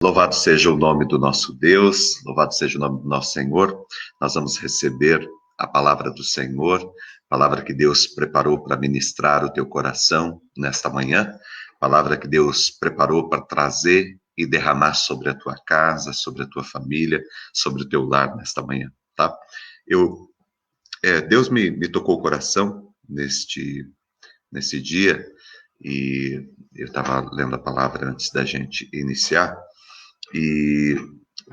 Louvado seja o nome do nosso Deus, louvado seja o nome do nosso Senhor. Nós vamos receber a palavra do Senhor, palavra que Deus preparou para ministrar o teu coração nesta manhã, palavra que Deus preparou para trazer e derramar sobre a tua casa, sobre a tua família, sobre o teu lar nesta manhã, tá? Deus me tocou o coração nesse dia, e eu estava lendo a palavra antes da gente iniciar, e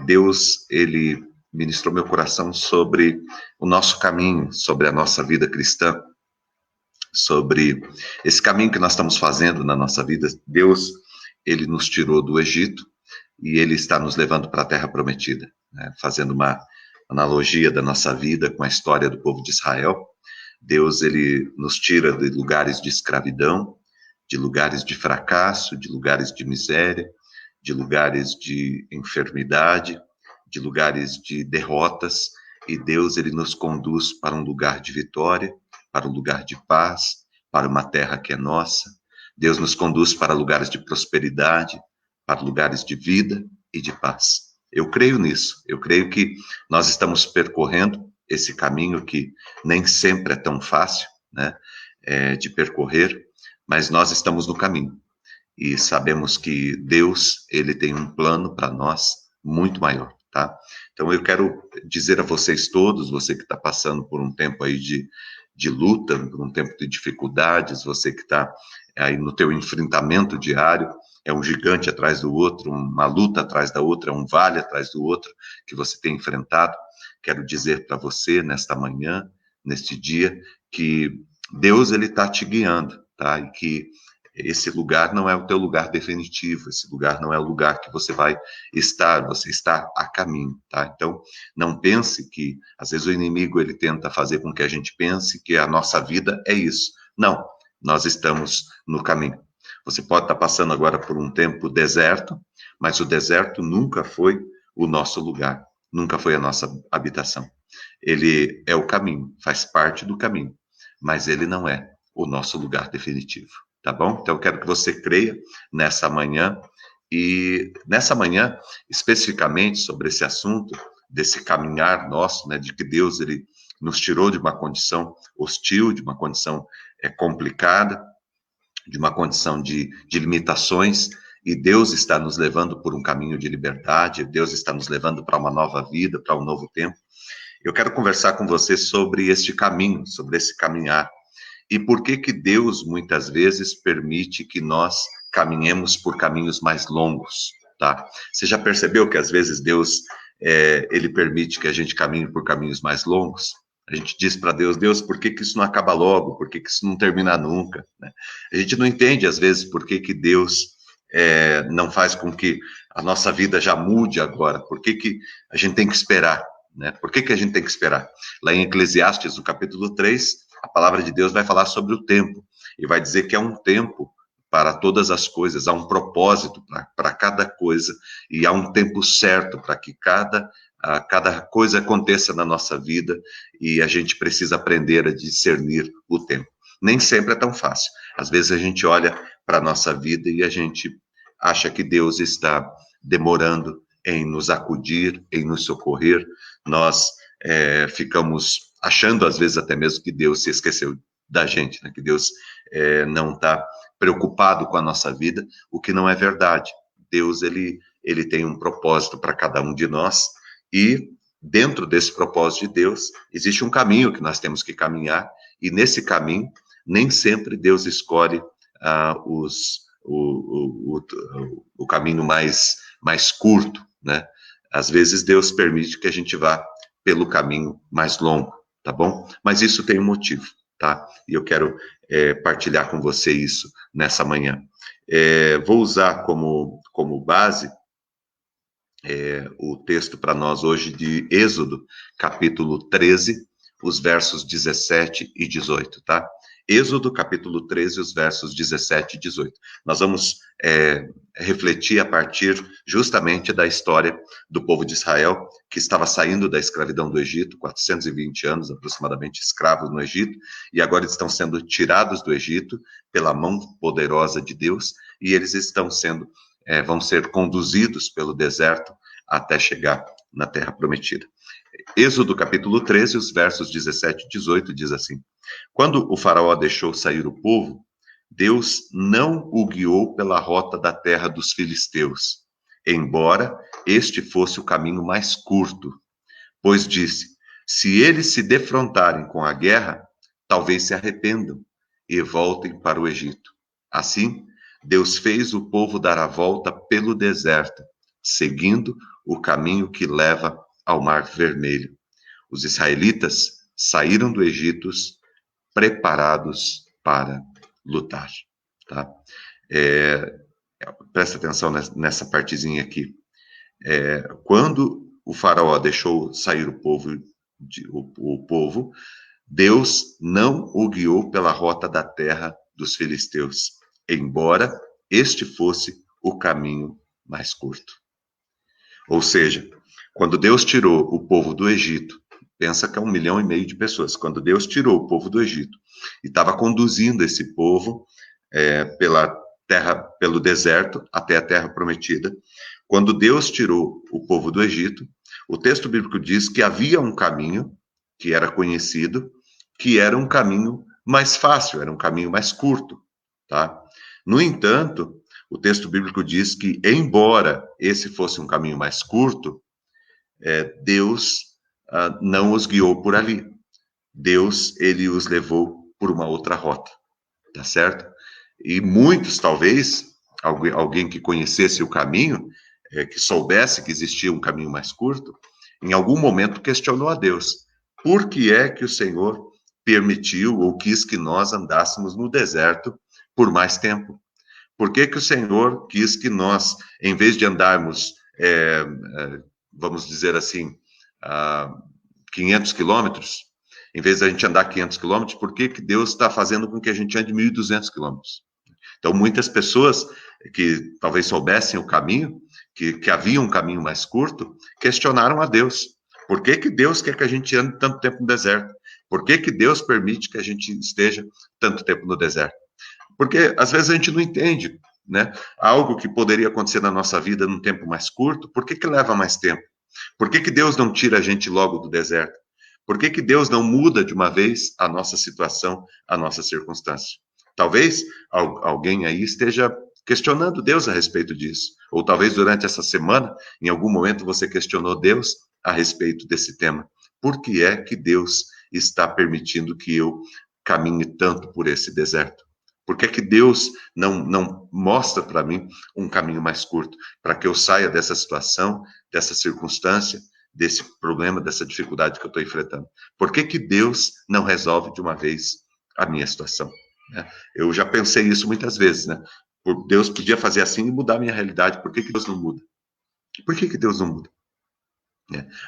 Deus, ele ministrou meu coração sobre o nosso caminho, sobre a nossa vida cristã, sobre esse caminho que nós estamos fazendo na nossa vida. Deus, ele nos tirou do Egito e ele está nos levando para a Terra Prometida, né? Fazendo uma analogia da nossa vida com a história do povo de Israel. Deus, ele nos tira de lugares de escravidão, de lugares de fracasso, de lugares de miséria, de lugares de enfermidade, de lugares de derrotas, e Deus, ele nos conduz para um lugar de vitória, para um lugar de paz, para uma terra que é nossa. Deus nos conduz para lugares de prosperidade, para lugares de vida e de paz. Eu creio nisso, eu creio que nós estamos percorrendo esse caminho que nem sempre é tão fácil, né, de percorrer, mas nós estamos no caminho. E sabemos que Deus, ele tem um plano para nós muito maior, tá? Então eu quero dizer a vocês todos, você que está passando por um tempo aí de luta, por um tempo de dificuldades, você que está aí no teu enfrentamento diário, é um gigante atrás do outro, uma luta atrás da outra, um vale atrás do outro que você tem enfrentado. Quero dizer para você nesta manhã, neste dia, que Deus, ele está te guiando, tá? E que esse lugar não é o teu lugar definitivo, esse lugar não é o lugar que você vai estar, você está a caminho, tá? Então, não pense que, às vezes o inimigo, ele tenta fazer com que a gente pense que a nossa vida é isso. Não, nós estamos no caminho. Você pode estar passando agora por um tempo deserto, mas o deserto nunca foi o nosso lugar, nunca foi a nossa habitação. Ele é o caminho, faz parte do caminho, mas ele não é o nosso lugar definitivo. Tá bom? Então, eu quero que você creia nessa manhã, e nessa manhã, especificamente sobre esse assunto, desse caminhar nosso, né, de que Deus, ele nos tirou de uma condição hostil, de uma condição complicada, de uma condição de limitações, e Deus está nos levando por um caminho de liberdade, Deus está nos levando para uma nova vida, para um novo tempo. Eu quero conversar com você sobre este caminho, sobre esse caminhar. E por que que Deus, muitas vezes, permite que nós caminhemos por caminhos mais longos, tá? Você já percebeu que, às vezes, Deus, ele permite que a gente caminhe por caminhos mais longos? A gente diz para Deus, Deus, por que que isso não acaba logo? Por que que isso não termina nunca? Né? A gente não entende, às vezes, por que que Deus não faz com que a nossa vida já mude agora. Por que que a gente tem que esperar? Né? Por que que a gente tem que esperar? Lá em Eclesiastes, no capítulo 3, a palavra de Deus vai falar sobre o tempo, e vai dizer que há um tempo para todas as coisas, há um propósito para cada coisa, e há um tempo certo para que cada coisa aconteça na nossa vida, e a gente precisa aprender a discernir o tempo. Nem sempre é tão fácil. Às vezes a gente olha para a nossa vida e a gente acha que Deus está demorando em nos acudir, em nos socorrer. Nós ficamos achando, às vezes, até mesmo que Deus se esqueceu da gente, né? Que Deus não está preocupado com a nossa vida, o que não é verdade. Deus, ele tem um propósito para cada um de nós, e dentro desse propósito de Deus, existe um caminho que nós temos que caminhar, e nesse caminho, nem sempre Deus escolhe o caminho mais curto, né? Às vezes Deus permite que a gente vá pelo caminho mais longo, tá bom? Mas isso tem um motivo, tá? E eu quero partilhar com você isso nessa manhã. Vou usar como base o texto para nós hoje de Êxodo, capítulo 13, os versos 17 e 18, tá? Êxodo, capítulo 13, os versos 17 e 18. Nós vamos refletir a partir justamente da história do povo de Israel, que estava saindo da escravidão do Egito, 420 anos aproximadamente escravos no Egito, e agora estão sendo tirados do Egito pela mão poderosa de Deus, e eles estão sendo vão ser conduzidos pelo deserto até chegar na terra prometida. Êxodo capítulo 13, os versos 17 e 18 diz assim: Quando o faraó deixou sair o povo, Deus não o guiou pela rota da terra dos filisteus, embora este fosse o caminho mais curto, pois disse: se eles se defrontarem com a guerra, talvez se arrependam e voltem para o Egito. Assim, Deus fez o povo dar a volta pelo deserto, seguindo o caminho que leva ao Mar Vermelho. Os israelitas saíram do Egito preparados para lutar. Tá? Presta atenção nessa partezinha aqui. Quando o faraó deixou sair o povo, Deus não o guiou pela rota da terra dos filisteus, embora este fosse o caminho mais curto. Ou seja, quando Deus tirou o povo do Egito, pensa que é 1,5 milhão de pessoas, quando Deus tirou o povo do Egito e estava conduzindo esse povo pelo deserto até a terra prometida, quando Deus tirou o povo do Egito, o texto bíblico diz que havia um caminho que era conhecido, que era um caminho mais fácil, era um caminho mais curto, tá? No entanto, o texto bíblico diz que, embora esse fosse um caminho mais curto, Deus não os guiou por ali. Deus, ele os levou por uma outra rota, tá certo? E muitos, talvez, alguém que conhecesse o caminho, que soubesse que existia um caminho mais curto, em algum momento questionou a Deus. Por que é que o Senhor permitiu ou quis que nós andássemos no deserto por mais tempo? Por que que o Senhor quis que nós, em vez de andarmos, vamos dizer assim, 500 quilômetros, em vez da gente andar 500 quilômetros, por que que Deus está fazendo com que a gente ande 1.200 quilômetros? Então, muitas pessoas que talvez soubessem o caminho, que havia um caminho mais curto, questionaram a Deus. Por que que Deus quer que a gente ande tanto tempo no deserto? Por que que Deus permite que a gente esteja tanto tempo no deserto? Porque às vezes a gente não entende, né? Algo que poderia acontecer na nossa vida num tempo mais curto, por que que leva mais tempo? Por que que Deus não tira a gente logo do deserto? Por que que Deus não muda de uma vez a nossa situação, a nossa circunstância? Talvez alguém aí esteja questionando Deus a respeito disso. Ou talvez durante essa semana, em algum momento, você questionou Deus a respeito desse tema. Por que é que Deus está permitindo que eu caminhe tanto por esse deserto? Por que é que Deus não mostra para mim um caminho mais curto, para que eu saia dessa situação, dessa circunstância, desse problema, dessa dificuldade que eu estou enfrentando? Por que que Deus não resolve de uma vez a minha situação? Eu já pensei isso muitas vezes, né? Deus podia fazer assim e mudar a minha realidade. Por que que Deus não muda? Por que que Deus não muda?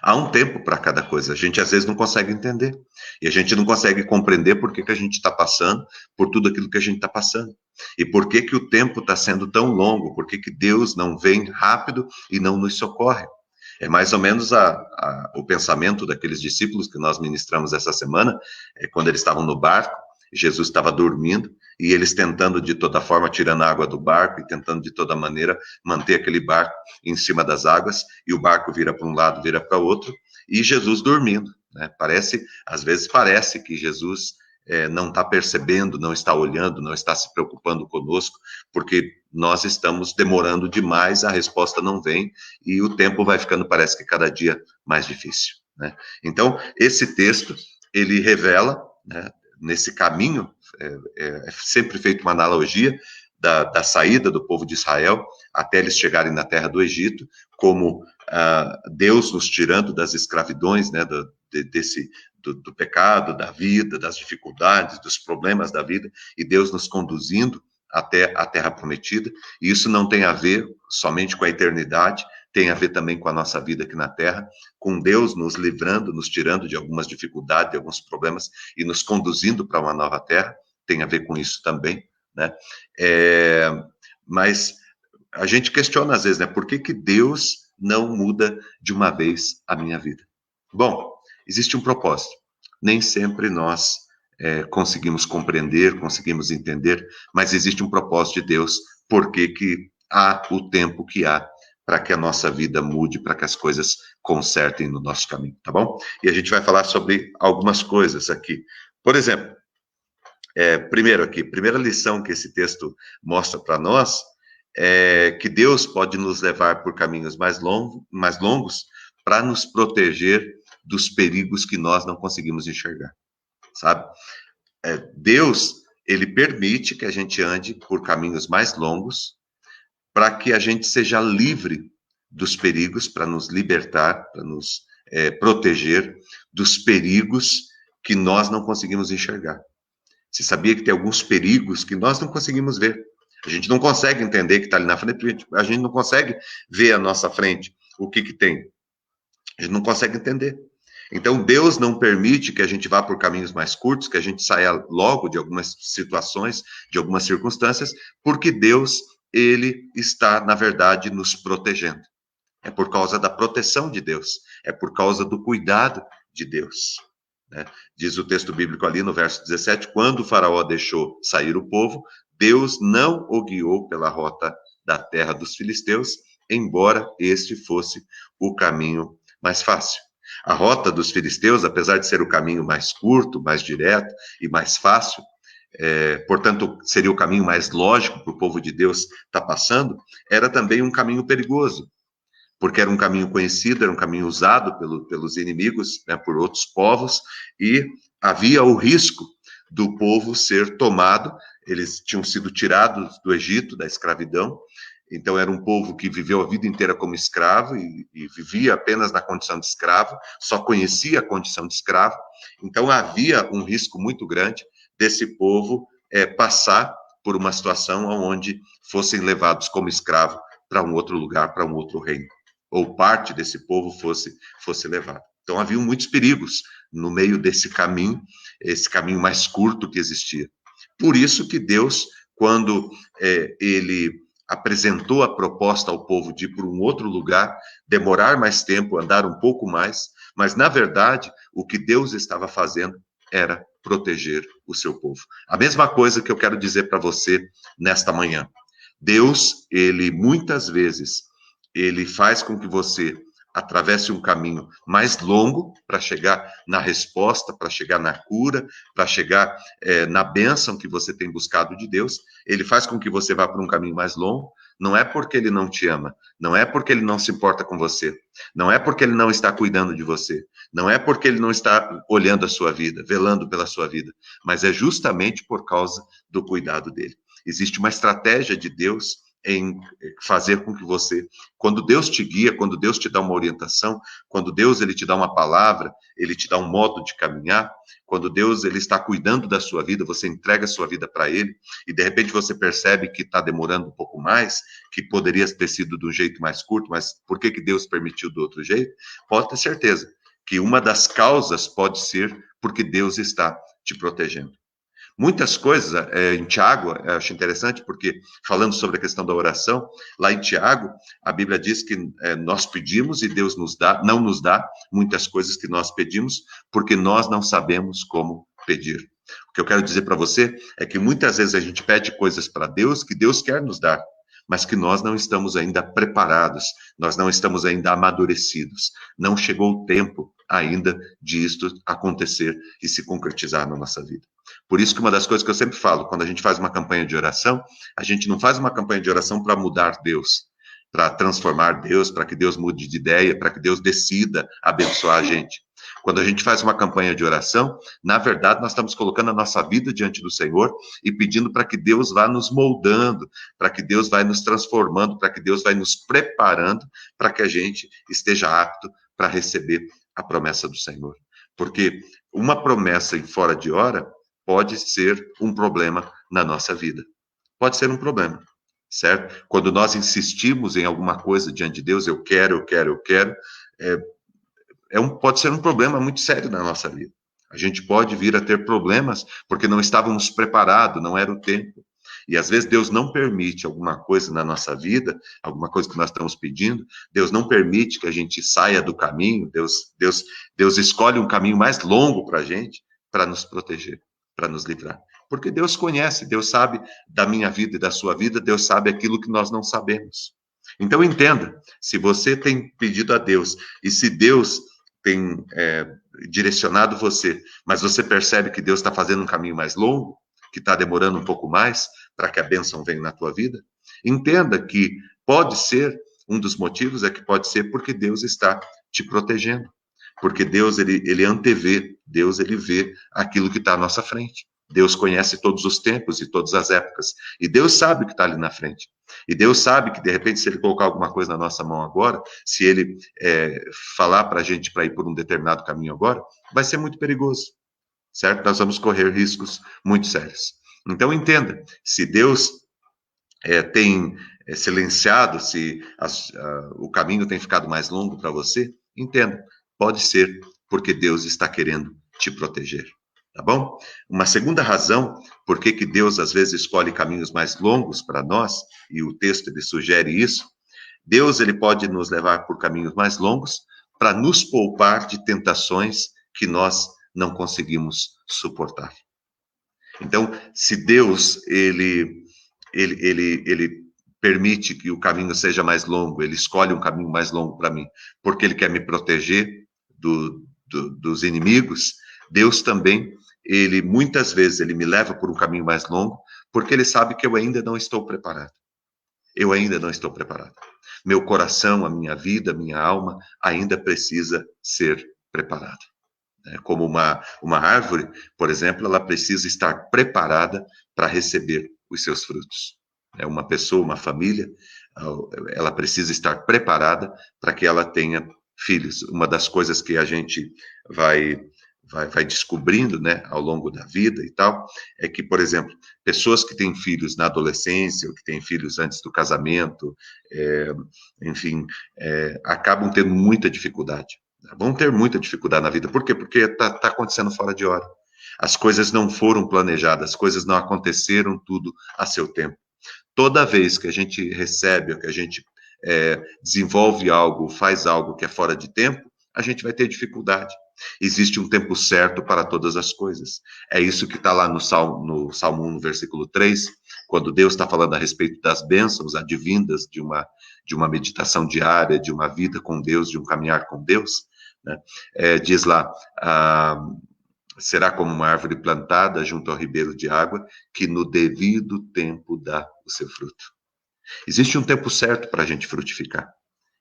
Há um tempo para cada coisa. A gente às vezes não consegue entender. E a gente não consegue compreender por que que a gente está passando por tudo aquilo que a gente está passando. E por que que o tempo está sendo tão longo? Por que que Deus não vem rápido e não nos socorre? É mais ou menos o pensamento daqueles discípulos que nós ministramos essa semana, quando eles estavam no barco, Jesus estava dormindo, e eles tentando de toda forma, tirando a água do barco, e tentando de toda maneira manter aquele barco em cima das águas, e o barco vira para um lado, vira para o outro, e Jesus dormindo, né? Às vezes parece que Jesus não está percebendo, não está olhando, não está se preocupando conosco, porque nós estamos demorando demais, a resposta não vem, e o tempo vai ficando, parece que cada dia mais difícil, né? Então, esse texto, ele revela, né, nesse caminho, é sempre feita uma analogia da saída do povo de Israel até eles chegarem na terra do Egito, como Deus nos tirando das escravidões, né, do pecado, da vida, das dificuldades, dos problemas da vida, e Deus nos conduzindo até a terra prometida. E isso não tem a ver somente com a eternidade, tem a ver também com a nossa vida aqui na Terra, com Deus nos livrando, nos tirando de algumas dificuldades, de alguns problemas e nos conduzindo para uma nova terra, tem a ver com isso também, né? Mas a gente questiona às vezes, né? Por que que Deus não muda de uma vez a minha vida? Bom, existe um propósito. Nem sempre nós conseguimos compreender, conseguimos entender, mas existe um propósito de Deus, por que que há o tempo que há para que a nossa vida mude, para que as coisas consertem no nosso caminho, tá bom? E a gente vai falar sobre algumas coisas aqui. Por exemplo, primeiro aqui, primeira lição que esse texto mostra para nós é que Deus pode nos levar por caminhos mais longos para nos proteger dos perigos que nós não conseguimos enxergar, sabe? Deus, ele permite que a gente ande por caminhos mais longos para que a gente seja livre dos perigos, para nos libertar, para nos proteger dos perigos que nós não conseguimos enxergar. Você sabia que tem alguns perigos que nós não conseguimos ver? A gente não consegue entender que está ali na frente, a gente não consegue ver à nossa frente o que tem. A gente não consegue entender. Então, Deus não permite que a gente vá por caminhos mais curtos, que a gente saia logo de algumas situações, de algumas circunstâncias, porque Deus, ele está, na verdade, nos protegendo. É por causa da proteção de Deus, é por causa do cuidado de Deus. Né? Diz o texto bíblico ali no verso 17, quando o faraó deixou sair o povo, Deus não o guiou pela rota da terra dos filisteus, embora este fosse o caminho mais fácil. A rota dos filisteus, apesar de ser o caminho mais curto, mais direto e mais fácil, portanto, seria o caminho mais lógico para o povo de Deus estar passando, era também um caminho perigoso, porque era um caminho conhecido, era um caminho usado pelos inimigos, né, por outros povos, e havia o risco do povo ser tomado, eles tinham sido tirados do Egito, da escravidão, então era um povo que viveu a vida inteira como escravo e vivia apenas na condição de escravo, só conhecia a condição de escravo, então havia um risco muito grande desse povo passar por uma situação onde fossem levados como escravo para um outro lugar, para um outro reino, ou parte desse povo fosse levado. Então haviam muitos perigos no meio desse caminho, esse caminho mais curto que existia. Por isso que Deus, quando ele apresentou a proposta ao povo de ir para um outro lugar, demorar mais tempo, andar um pouco mais, mas na verdade o que Deus estava fazendo era proteger o seu povo. A mesma coisa que eu quero dizer para você nesta manhã. Deus, ele muitas vezes, ele faz com que você atravesse um caminho mais longo para chegar na resposta, para chegar na cura, para chegar na bênção que você tem buscado de Deus. Ele faz com que você vá por um caminho mais longo. Não é porque ele não te ama, não é porque ele não se importa com você, não é porque ele não está cuidando de você, não é porque ele não está olhando a sua vida, velando pela sua vida, mas é justamente por causa do cuidado dele. Existe uma estratégia de Deus em fazer com que você, quando Deus te guia, quando Deus te dá uma orientação, quando Deus ele te dá uma palavra, ele te dá um modo de caminhar, quando Deus ele está cuidando da sua vida, você entrega a sua vida para ele, e de repente você percebe que está demorando um pouco mais, que poderia ter sido do jeito mais curto, mas por que Deus permitiu do outro jeito? Pode ter certeza que uma das causas pode ser porque Deus está te protegendo. Muitas coisas, em Tiago, eu acho interessante, porque falando sobre a questão da oração, lá em Tiago, a Bíblia diz que nós pedimos e Deus não nos dá muitas coisas que nós pedimos, porque nós não sabemos como pedir. O que eu quero dizer para você é que muitas vezes a gente pede coisas para Deus que Deus quer nos dar, mas que nós não estamos ainda preparados, nós não estamos ainda amadurecidos, não chegou o tempo ainda de isto acontecer e se concretizar na nossa vida. Por isso que uma das coisas que eu sempre falo, quando a gente faz uma campanha de oração, a gente não faz uma campanha de oração para mudar Deus, para transformar Deus, para que Deus mude de ideia, para que Deus decida abençoar a gente. Quando a gente faz uma campanha de oração, na verdade, nós estamos colocando a nossa vida diante do Senhor e pedindo para que Deus vá nos moldando, para que Deus vá nos transformando, para que Deus vá nos preparando para que a gente esteja apto para receber a promessa do Senhor. Porque uma promessa em fora de hora pode ser um problema na nossa vida. Pode ser um problema, certo? Quando nós insistimos em alguma coisa diante de Deus, eu quero, pode ser um problema muito sério na nossa vida. A gente pode vir a ter problemas porque não estávamos preparados, não era o tempo. E às vezes Deus não permite alguma coisa na nossa vida, alguma coisa que nós estamos pedindo, Deus não permite que a gente saia do caminho, Deus escolhe um caminho mais longo para a gente, para nos proteger, para nos livrar. Porque Deus conhece, Deus sabe da minha vida e da sua vida, Deus sabe aquilo que nós não sabemos. Então entenda, se você tem pedido a Deus, e se Deus tem direcionado você, mas você percebe que Deus está fazendo um caminho mais longo, que está demorando um pouco mais para que a bênção venha na tua vida, entenda que pode ser, um dos motivos é que pode ser porque Deus está te protegendo. Porque Deus, ele antevê, Deus, ele vê aquilo que está à nossa frente. Deus conhece todos os tempos e todas as épocas. E Deus sabe o que está ali na frente. E Deus sabe que, de repente, se Ele colocar alguma coisa na nossa mão agora, se Ele falar para a gente para ir por um determinado caminho agora, vai ser muito perigoso, certo? Nós vamos correr riscos muito sérios. Então, entenda, se Deus tem silenciado, se o caminho tem ficado mais longo para você, entenda, pode ser porque Deus está querendo te proteger. Tá bom? Uma segunda razão por que Deus às vezes escolhe caminhos mais longos para nós, e o texto ele sugere isso, Deus ele pode nos levar por caminhos mais longos para nos poupar de tentações que nós não conseguimos suportar. Então, se Deus ele permite que o caminho seja mais longo, ele escolhe um caminho mais longo para mim, porque ele quer me proteger dos inimigos, Deus também, ele muitas vezes, ele me leva por um caminho mais longo, porque ele sabe que eu ainda não estou preparado. Eu ainda não estou preparado. Meu coração, a minha vida, a minha alma ainda precisa ser preparada. Como uma árvore, por exemplo, ela precisa estar preparada para receber os seus frutos. Uma pessoa, uma família, ela precisa estar preparada para que ela tenha filhos. Uma das coisas que a gente vai descobrindo, né, ao longo da vida e tal, é que, por exemplo, pessoas que têm filhos na adolescência, ou que têm filhos antes do casamento, enfim, acabam tendo muita dificuldade. Vão ter muita dificuldade na vida. Por quê? Porque está acontecendo fora de hora. As coisas não foram planejadas, as coisas não aconteceram tudo a seu tempo. Toda vez que a gente recebe, ou que a gente desenvolve algo, faz algo que é fora de tempo, a gente vai ter dificuldade. Existe um tempo certo para todas as coisas. É isso que está lá no Salmo 1, no versículo 3, quando Deus está falando a respeito das bênçãos advindas de uma meditação diária, de uma vida com Deus, de um caminhar com Deus, né? Diz lá, será como uma árvore plantada junto ao ribeiro de água, que no devido tempo dá o seu fruto. Existe um tempo certo para a gente frutificar.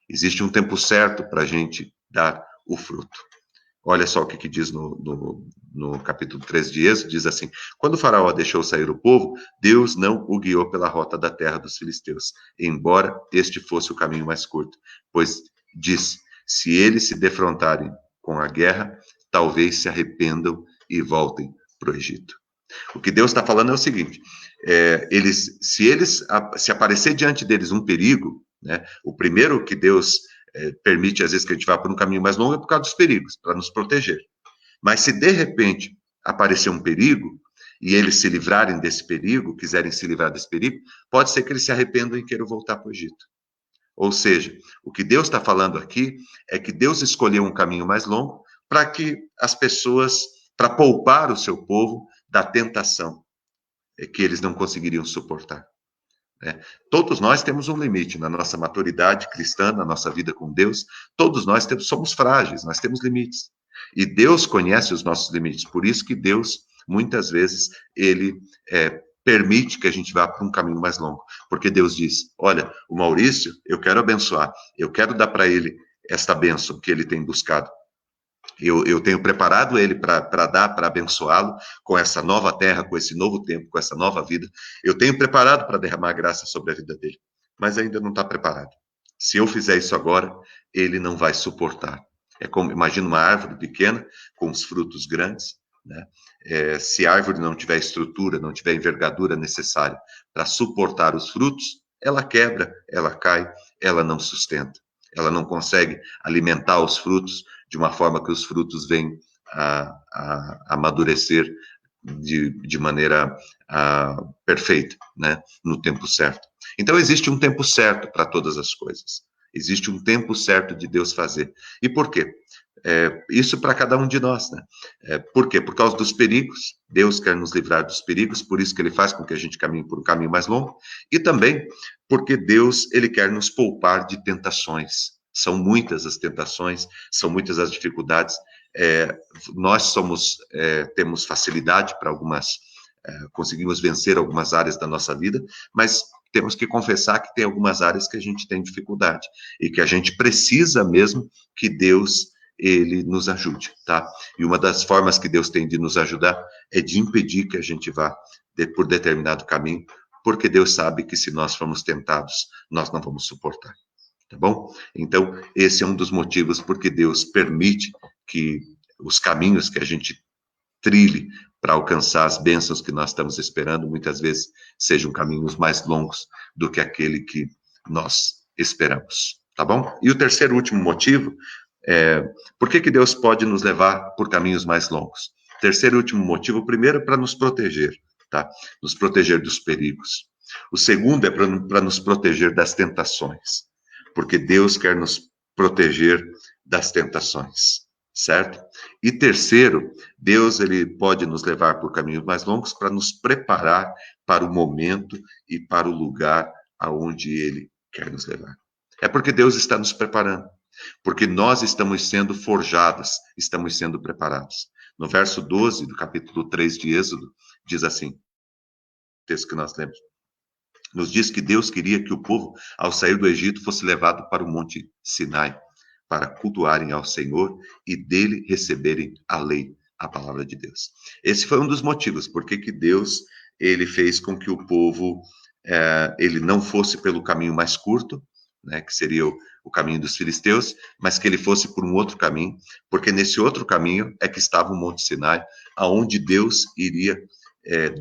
Existe um tempo certo para a gente dar o fruto. Olha só o que diz no capítulo 3 de Êxodo, diz assim, quando o faraó deixou sair o povo, Deus não o guiou pela rota da terra dos filisteus, embora este fosse o caminho mais curto, pois diz, se eles se defrontarem com a guerra, talvez se arrependam e voltem para o Egito. O que Deus está falando é o seguinte, se aparecer diante deles um perigo, né, o primeiro que Deus permite, às vezes, que a gente vá por um caminho mais longo é por causa dos perigos, para nos proteger. Mas se, de repente, aparecer um perigo, e eles se livrarem desse perigo, quiserem se livrar desse perigo, pode ser que eles se arrependam e queiram voltar para o Egito. Ou seja, o que Deus está falando aqui é que Deus escolheu um caminho mais longo para que as pessoas, para poupar o seu povo da tentação que eles não conseguiriam suportar. Todos nós temos um limite na nossa maturidade cristã, na nossa vida com Deus. Todos nós somos frágeis, nós temos limites. E Deus conhece os nossos limites. Por isso que Deus, muitas vezes, ele permite que a gente vá para um caminho mais longo. Porque Deus diz, olha, o Maurício, eu quero abençoar. Eu quero dar para ele esta bênção que ele tem buscado. Eu tenho preparado ele para dar, para abençoá-lo com essa nova terra, com esse novo tempo, com essa nova vida. Eu tenho preparado para derramar graça sobre a vida dele, mas ainda não está preparado. Se eu fizer isso agora, ele não vai suportar. É como, imagina uma árvore pequena com os frutos grandes, né? Se a árvore não tiver estrutura, não tiver envergadura necessária para suportar os frutos, ela quebra, ela cai, ela não sustenta. Ela não consegue alimentar os frutos de uma forma que os frutos venham a amadurecer de maneira perfeita, né? No tempo certo. Então, existe um tempo certo para todas as coisas. Existe um tempo certo de Deus fazer. E por quê? Isso para cada um de nós, né? Por quê? Por causa dos perigos. Deus quer nos livrar dos perigos, por isso que ele faz com que a gente caminhe por um caminho mais longo. E também porque Deus, ele quer nos poupar de tentações. São muitas as tentações, são muitas as dificuldades. Nós temos facilidade para conseguimos vencer algumas áreas da nossa vida, mas temos que confessar que tem algumas áreas que a gente tem dificuldade e que a gente precisa mesmo que Deus ele nos ajude, tá? E uma das formas que Deus tem de nos ajudar é de impedir que a gente vá por determinado caminho, porque Deus sabe que se nós formos tentados, nós não vamos suportar, tá bom? Então, esse é um dos motivos porque Deus permite que os caminhos que a gente trilhe para alcançar as bênçãos que nós estamos esperando, muitas vezes sejam caminhos mais longos do que aquele que nós esperamos, tá bom? E o terceiro e último motivo por que Deus pode nos levar por caminhos mais longos? Terceiro e último motivo, primeiro, para nos proteger, tá? Nos proteger dos perigos. O segundo é para nos proteger das tentações, porque Deus quer nos proteger das tentações, certo? E terceiro, Deus ele pode nos levar por caminhos mais longos para nos preparar para o momento e para o lugar aonde Ele quer nos levar. É porque Deus está nos preparando. Porque nós estamos sendo forjados, estamos sendo preparados. No verso 12 do capítulo 3 de Êxodo, diz assim, o texto que nós lemos, nos diz que Deus queria que o povo, ao sair do Egito, fosse levado para o Monte Sinai, para cultuarem ao Senhor e dele receberem a lei, a palavra de Deus. Esse foi um dos motivos, porque que Deus ele fez com que o povo ele não fosse pelo caminho mais curto, né, que seria o caminho dos filisteus, mas que ele fosse por um outro caminho, porque nesse outro caminho é que estava o Monte Sinai, aonde Deus iria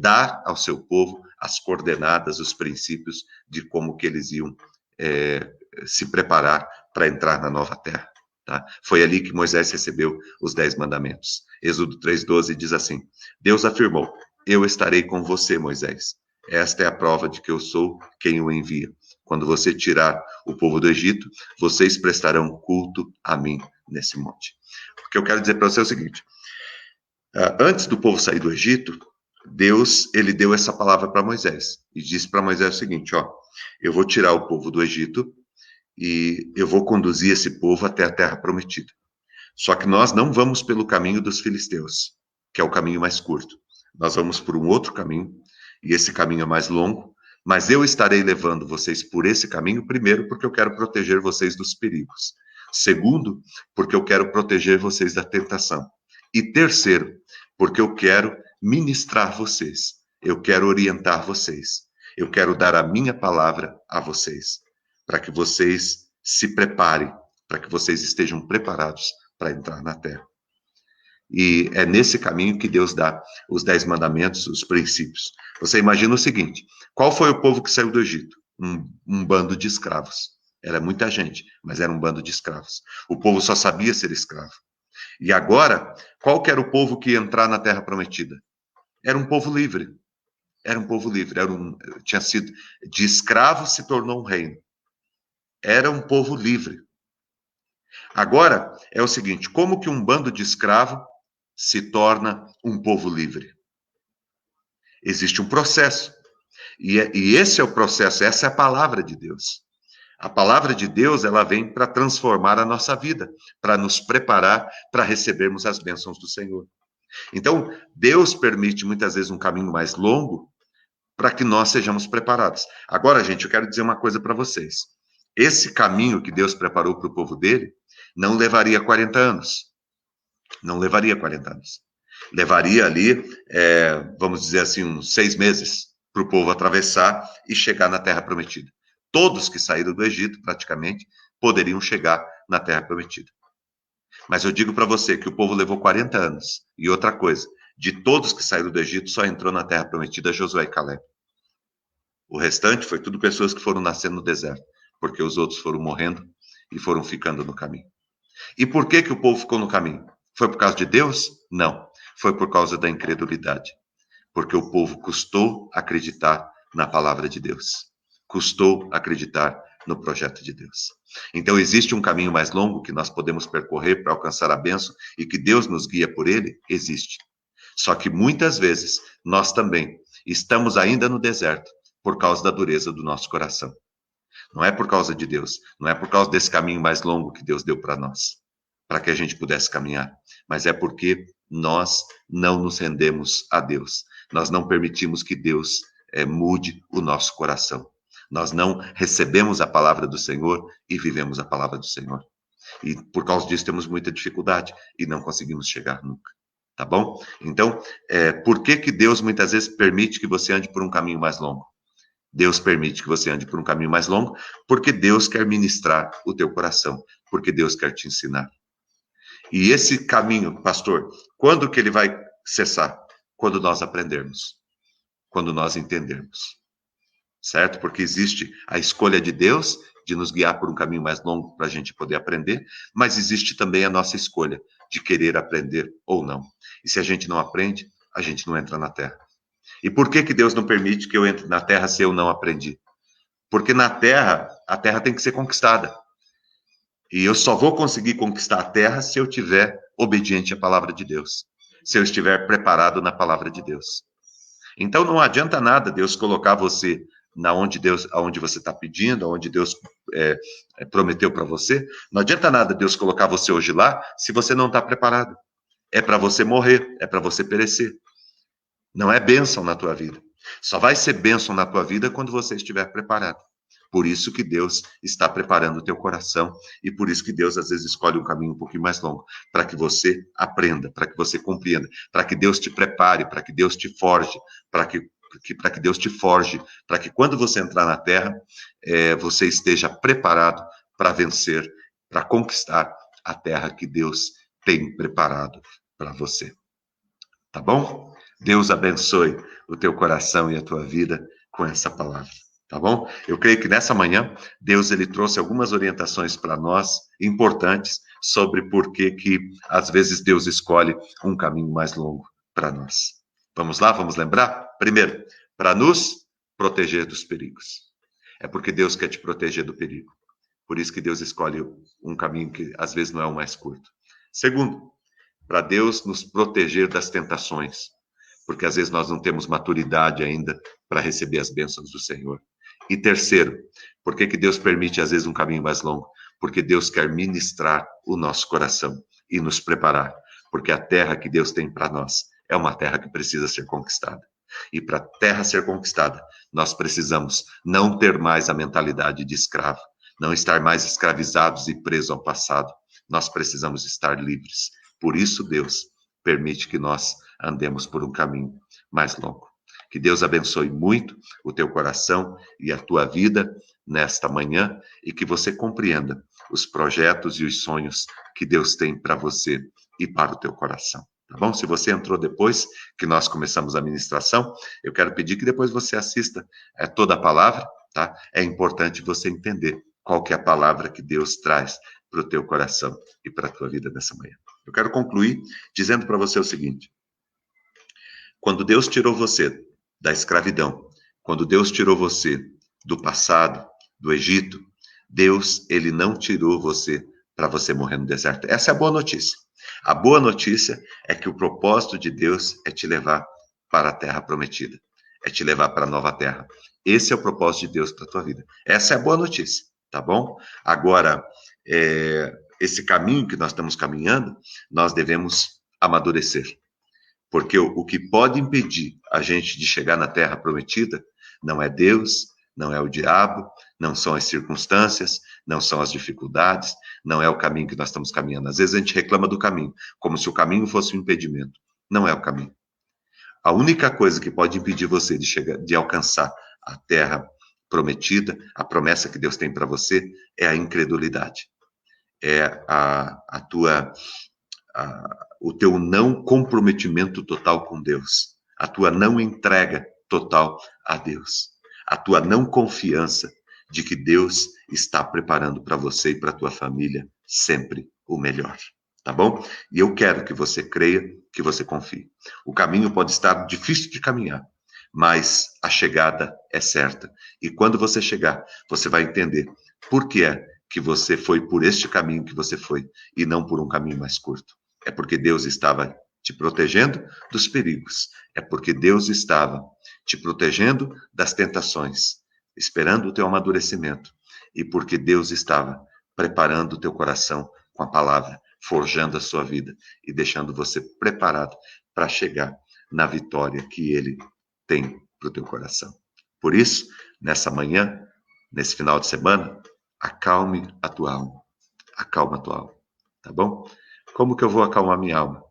dar ao seu povo as coordenadas, os princípios de como que eles iam se preparar para entrar na nova terra. Tá? Foi ali que Moisés recebeu os 10 mandamentos. Êxodo 3,12 diz assim, Deus afirmou, eu estarei com você, Moisés. Esta é a prova de que eu sou quem o envia. Quando você tirar o povo do Egito, vocês prestarão culto a mim nesse monte. O que eu quero dizer para você é o seguinte, antes do povo sair do Egito, Deus, ele deu essa palavra para Moisés, e disse para Moisés o seguinte, ó, eu vou tirar o povo do Egito, e eu vou conduzir esse povo até a terra prometida. Só que nós não vamos pelo caminho dos filisteus, que é o caminho mais curto. Nós vamos por um outro caminho, e esse caminho é mais longo, mas eu estarei levando vocês por esse caminho, primeiro, porque eu quero proteger vocês dos perigos. Segundo, porque eu quero proteger vocês da tentação. E terceiro, porque eu quero ministrar vocês. Eu quero orientar vocês. Eu quero dar a minha palavra a vocês, para que vocês se preparem, para que vocês estejam preparados para entrar na terra. E é nesse caminho que Deus dá os 10 mandamentos, os princípios. Você imagina o seguinte, qual foi o povo que saiu do Egito? Um bando de escravos. Era muita gente, mas era um bando de escravos. O povo só sabia ser escravo. E agora, qual que era o povo que ia entrar na terra prometida? Era um povo livre. Era um povo livre. Tinha sido de escravo se tornou um reino. Era um povo livre. Agora, é o seguinte, como que um bando de escravo se torna um povo livre? Existe um processo. E esse é o processo, essa é a palavra de Deus. A palavra de Deus, ela vem para transformar a nossa vida, para nos preparar para recebermos as bênçãos do Senhor. Então, Deus permite muitas vezes um caminho mais longo para que nós sejamos preparados. Agora, gente, eu quero dizer uma coisa para vocês. Esse caminho que Deus preparou para o povo dele não levaria 40 anos. Não levaria 40 anos. Levaria ali, vamos dizer assim, uns 6 meses para o povo atravessar e chegar na Terra Prometida. Todos que saíram do Egito, praticamente, poderiam chegar na Terra Prometida. Mas eu digo para você que o povo levou 40 anos. E outra coisa, de todos que saíram do Egito, só entrou na Terra Prometida Josué e Caleb. O restante foi tudo pessoas que foram nascendo no deserto, porque os outros foram morrendo e foram ficando no caminho. E por que o povo ficou no caminho? Foi por causa de Deus? Não. Foi por causa da incredulidade. Porque o povo custou acreditar na palavra de Deus. Custou acreditar no projeto de Deus. Então, existe um caminho mais longo que nós podemos percorrer para alcançar a bênção e que Deus nos guia por ele? Existe. Só que muitas vezes nós também estamos ainda no deserto por causa da dureza do nosso coração. Não é por causa de Deus, não é por causa desse caminho mais longo que Deus deu para nós, para que a gente pudesse caminhar, mas é porque nós não nos rendemos a Deus. Nós não permitimos que Deus mude o nosso coração. Nós não recebemos a palavra do Senhor e vivemos a palavra do Senhor. E por causa disso temos muita dificuldade e não conseguimos chegar nunca. Tá bom? Então, por que que Deus muitas vezes permite que você ande por um caminho mais longo? Deus permite que você ande por um caminho mais longo porque Deus quer ministrar o teu coração, porque Deus quer te ensinar. E esse caminho, pastor, quando que ele vai cessar? Quando nós aprendermos, quando nós entendermos, certo? Porque existe a escolha de Deus de nos guiar por um caminho mais longo para a gente poder aprender, mas existe também a nossa escolha de querer aprender ou não. E se a gente não aprende, a gente não entra na terra. E por que que Deus não permite que eu entre na terra se eu não aprendi? Porque na terra, a terra tem que ser conquistada. E eu só vou conseguir conquistar a terra se eu estiver obediente à palavra de Deus, se eu estiver preparado na palavra de Deus. Então não adianta nada Deus colocar você aonde você está pedindo, aonde Deus prometeu para você. Não adianta nada Deus colocar você hoje lá se você não está preparado. É para você morrer, é para você perecer. Não é bênção na tua vida. Só vai ser bênção na tua vida quando você estiver preparado. Por isso que Deus está preparando o teu coração e por isso que Deus às vezes escolhe um caminho um pouquinho mais longo, para que você aprenda, para que você compreenda, para que Deus te prepare, para que Deus te forge, para que Deus te forge, para que quando você entrar na terra, você esteja preparado para vencer, para conquistar a terra que Deus tem preparado para você. Tá bom? Deus abençoe o teu coração e a tua vida com essa palavra. Tá bom? Eu creio que nessa manhã, Deus ele trouxe algumas orientações para nós, importantes, sobre por que às vezes Deus escolhe um caminho mais longo para nós. Vamos lá? Vamos lembrar? Primeiro, para nos proteger dos perigos. É porque Deus quer te proteger do perigo. Por isso que Deus escolhe um caminho que às vezes não é o mais curto. Segundo, para Deus nos proteger das tentações. Porque às vezes nós não temos maturidade ainda para receber as bênçãos do Senhor. E terceiro, por que que Deus permite às vezes um caminho mais longo? Porque Deus quer ministrar o nosso coração e nos preparar. Porque a terra que Deus tem para nós é uma terra que precisa ser conquistada. E para a terra ser conquistada, nós precisamos não ter mais a mentalidade de escravo, não estar mais escravizados e presos ao passado. Nós precisamos estar livres. Por isso Deus permite que nós andemos por um caminho mais longo. Que Deus abençoe muito o teu coração e a tua vida nesta manhã e que você compreenda os projetos e os sonhos que Deus tem para você e para o teu coração. Tá bom? Se você entrou depois que nós começamos a ministração, eu quero pedir que depois você assista toda a palavra, tá? É importante você entender qual que é a palavra que Deus traz para o teu coração e para a tua vida nessa manhã. Eu quero concluir dizendo para você o seguinte: quando Deus tirou você da escravidão, quando Deus tirou você do passado, do Egito, Deus, ele não tirou você para você morrer no deserto. Essa é a boa notícia. A boa notícia é que o propósito de Deus é te levar para a terra prometida, é te levar para a nova terra. Esse é o propósito de Deus para a tua vida. Essa é a boa notícia, tá bom? Agora, esse caminho que nós estamos caminhando, nós devemos amadurecer. Porque o que pode impedir a gente de chegar na terra prometida não é Deus, não é o diabo, não são as circunstâncias, não são as dificuldades, não é o caminho que nós estamos caminhando. Às vezes a gente reclama do caminho, como se o caminho fosse um impedimento. Não é o caminho. A única coisa que pode impedir você de alcançar a terra prometida, a promessa que Deus tem para você, é a incredulidade. É o teu não comprometimento total com Deus, a tua não entrega total a Deus, a tua não confiança de que Deus está preparando para você e para a tua família sempre o melhor, tá bom? E eu quero que você creia, que você confie. O caminho pode estar difícil de caminhar, mas a chegada é certa. E quando você chegar, você vai entender Por que é que você foi por este caminho que você foi e não por um caminho mais curto? É porque Deus estava te protegendo dos perigos. É porque Deus estava te protegendo das tentações, esperando o teu amadurecimento. E porque Deus estava preparando o teu coração com a palavra, forjando a sua vida e deixando você preparado para chegar na vitória que Ele tem para o teu coração. Por isso, nessa manhã, nesse final de semana, acalme a tua alma. Acalma a tua alma, tá bom? Como que eu vou acalmar minha alma?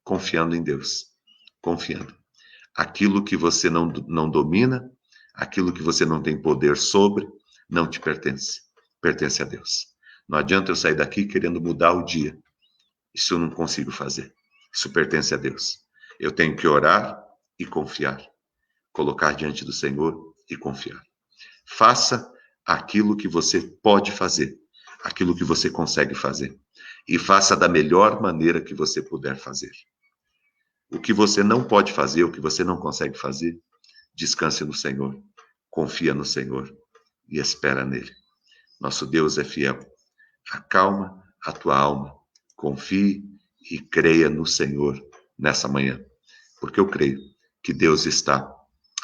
Confiando em Deus. Confiando. Aquilo que você não domina, aquilo que você não tem poder sobre, não te pertence. Pertence a Deus. Não adianta eu sair daqui querendo mudar o dia. Isso eu não consigo fazer. Isso pertence a Deus. Eu tenho que orar e confiar. Colocar diante do Senhor e confiar. Faça aquilo que você pode fazer, aquilo que você consegue fazer. E faça da melhor maneira que você puder fazer. O que você não pode fazer, o que você não consegue fazer, descanse no Senhor, confia no Senhor e espera nele. Nosso Deus é fiel. Acalma a tua alma, confie e creia no Senhor nessa manhã, porque eu creio que Deus está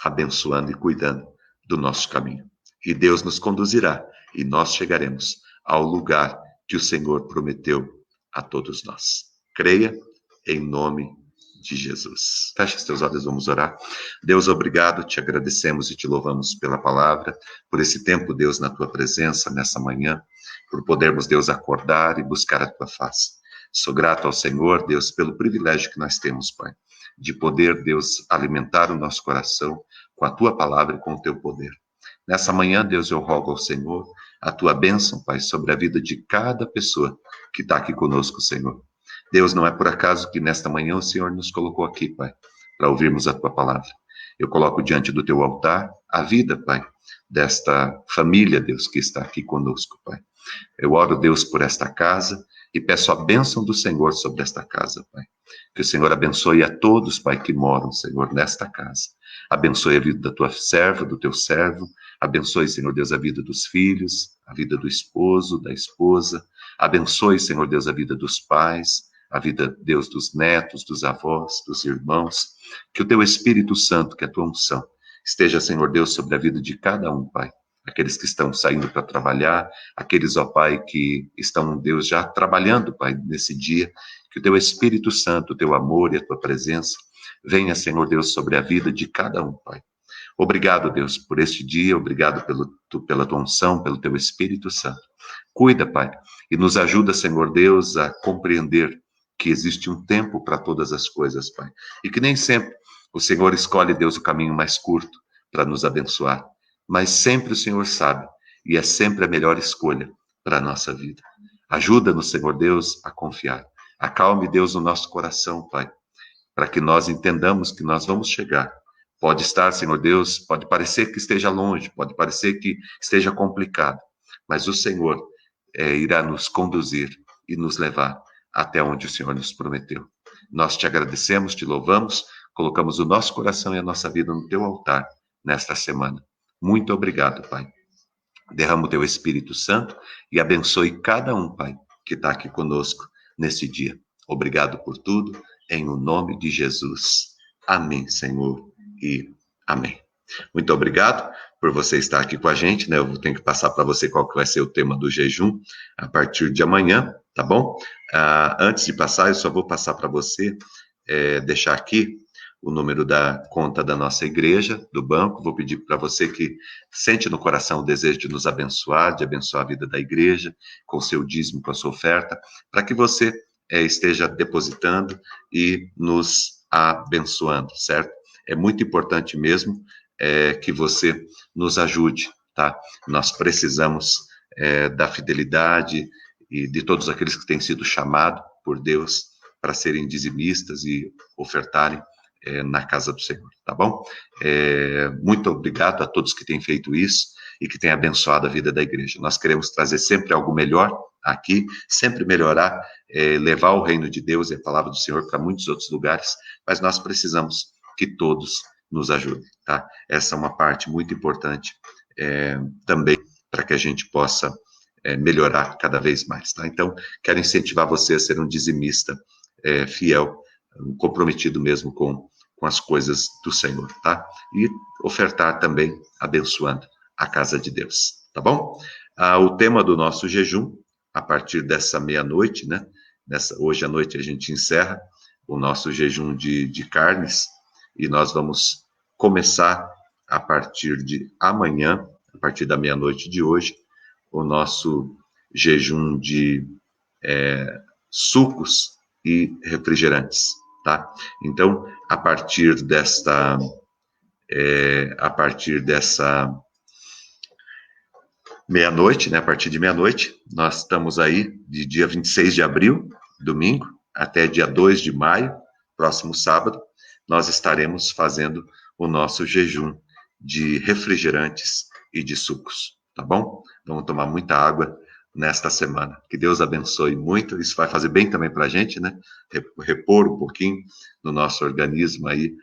abençoando e cuidando do nosso caminho. E Deus nos conduzirá e nós chegaremos ao lugar que o Senhor prometeu a todos nós. Creia em nome de Jesus. Feche os teus olhos, vamos orar. Deus, obrigado, te agradecemos e te louvamos pela palavra, por esse tempo, Deus, na tua presença nessa manhã, por podermos, Deus, acordar e buscar a tua face. Sou grato ao Senhor, Deus, pelo privilégio que nós temos, Pai, de poder, Deus, alimentar o nosso coração com a tua palavra e com o teu poder. Nessa manhã, Deus, eu rogo ao Senhor a tua bênção, Pai, sobre a vida de cada pessoa que está aqui conosco, Senhor. Deus, não é por acaso que nesta manhã o Senhor nos colocou aqui, Pai, para ouvirmos a tua palavra. Eu coloco diante do teu altar a vida, Pai, desta família, Deus, que está aqui conosco, Pai. Eu oro, Deus, por esta casa e peço a bênção do Senhor sobre esta casa, Pai. Que o Senhor abençoe a todos, Pai, que moram, Senhor, nesta casa. Abençoe a vida da tua serva, do teu servo. Abençoe, Senhor Deus, a vida dos filhos, a vida do esposo, da esposa. Abençoe, Senhor Deus, a vida dos pais, a vida, Deus, dos netos, dos avós, dos irmãos. Que o teu Espírito Santo, que a tua unção, esteja, Senhor Deus, sobre a vida de cada um, Pai. Aqueles que estão saindo para trabalhar, aqueles, ó Pai, que estão, Deus, já trabalhando, Pai, nesse dia, que o teu Espírito Santo, o teu amor e a tua presença venha, Senhor Deus, sobre a vida de cada um, Pai. Obrigado, Deus, por este dia, obrigado pela tua unção, pelo teu Espírito Santo. Cuida, Pai, e nos ajuda, Senhor Deus, a compreender que existe um tempo para todas as coisas, Pai, e que nem sempre o Senhor escolhe, Deus, o caminho mais curto para nos abençoar, mas sempre o Senhor sabe, e é sempre a melhor escolha para a nossa vida. Ajuda-nos, Senhor Deus, a confiar. Acalme, Deus, o nosso coração, Pai, para que nós entendamos que nós vamos chegar. Pode estar, Senhor Deus, pode parecer que esteja longe, pode parecer que esteja complicado, mas o Senhor irá nos conduzir e nos levar até onde o Senhor nos prometeu. Nós te agradecemos, te louvamos, colocamos o nosso coração e a nossa vida no teu altar nesta semana. Muito obrigado, Pai. Derrama o teu Espírito Santo e abençoe cada um, Pai, que está aqui conosco nesse dia. Obrigado por tudo, em o nome de Jesus. Amém, Senhor, e amém. Muito obrigado por você estar aqui com a gente, né? Eu tenho que passar para você qual que vai ser o tema do jejum a partir de amanhã, tá bom? Antes de passar, eu só vou passar para você, deixar aqui o número da conta da nossa igreja, do banco. Vou pedir para você que sente no coração o desejo de nos abençoar, de abençoar a vida da igreja, com o seu dízimo, com a sua oferta, para que você esteja depositando e nos abençoando, certo? É muito importante mesmo que você nos ajude, tá? Nós precisamos da fidelidade e de todos aqueles que têm sido chamados por Deus para serem dizimistas e ofertarem na casa do Senhor, tá bom? Muito obrigado a todos que têm feito isso e que têm abençoado a vida da igreja. Nós queremos trazer sempre algo melhor aqui, sempre melhorar, levar o reino de Deus e a palavra do Senhor para muitos outros lugares, mas nós precisamos que todos nos ajudem, tá? Essa é uma parte muito importante também para que a gente possa melhorar cada vez mais, tá? Então, quero incentivar você a ser um dizimista fiel, comprometido mesmo com as coisas do Senhor, tá? E ofertar também, abençoando a casa de Deus, tá bom? O tema do nosso jejum, a partir dessa meia-noite, né? Hoje à noite a gente encerra o nosso jejum de carnes e nós vamos começar a partir de amanhã, a partir da meia-noite de hoje, o nosso jejum de sucos e refrigerantes, tá? Então, a partir dessa meia-noite, né? A partir de meia-noite, nós estamos aí de dia 26 de abril, domingo, até dia 2 de maio, próximo sábado, nós estaremos fazendo o nosso jejum de refrigerantes e de sucos, tá bom? Vamos tomar muita água nesta semana. Que Deus abençoe muito. Isso vai fazer bem também para a gente, né? Repor um pouquinho no nosso organismo aí,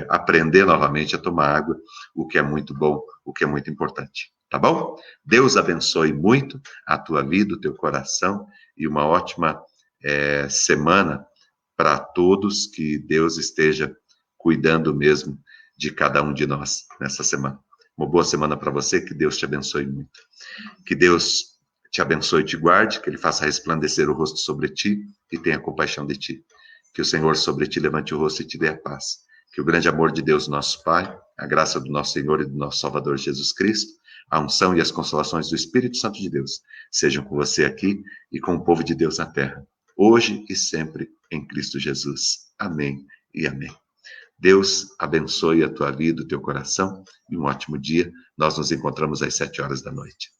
aprender novamente a tomar água, o que é muito bom, o que é muito importante. Tá bom? Deus abençoe muito a tua vida, o teu coração e uma ótima semana para todos. Que Deus esteja cuidando mesmo de cada um de nós nessa semana. Uma boa semana para você, que Deus te abençoe muito. Que Deus te abençoe e te guarde, que Ele faça resplandecer o rosto sobre ti e tenha compaixão de ti. Que o Senhor sobre ti levante o rosto e te dê a paz. Que o grande amor de Deus, nosso Pai, a graça do nosso Senhor e do nosso Salvador Jesus Cristo, a unção e as consolações do Espírito Santo de Deus sejam com você aqui e com o povo de Deus na terra, hoje e sempre em Cristo Jesus. Amém e amém. Deus abençoe a tua vida, o teu coração e um ótimo dia. Nós nos encontramos às 7 horas da noite.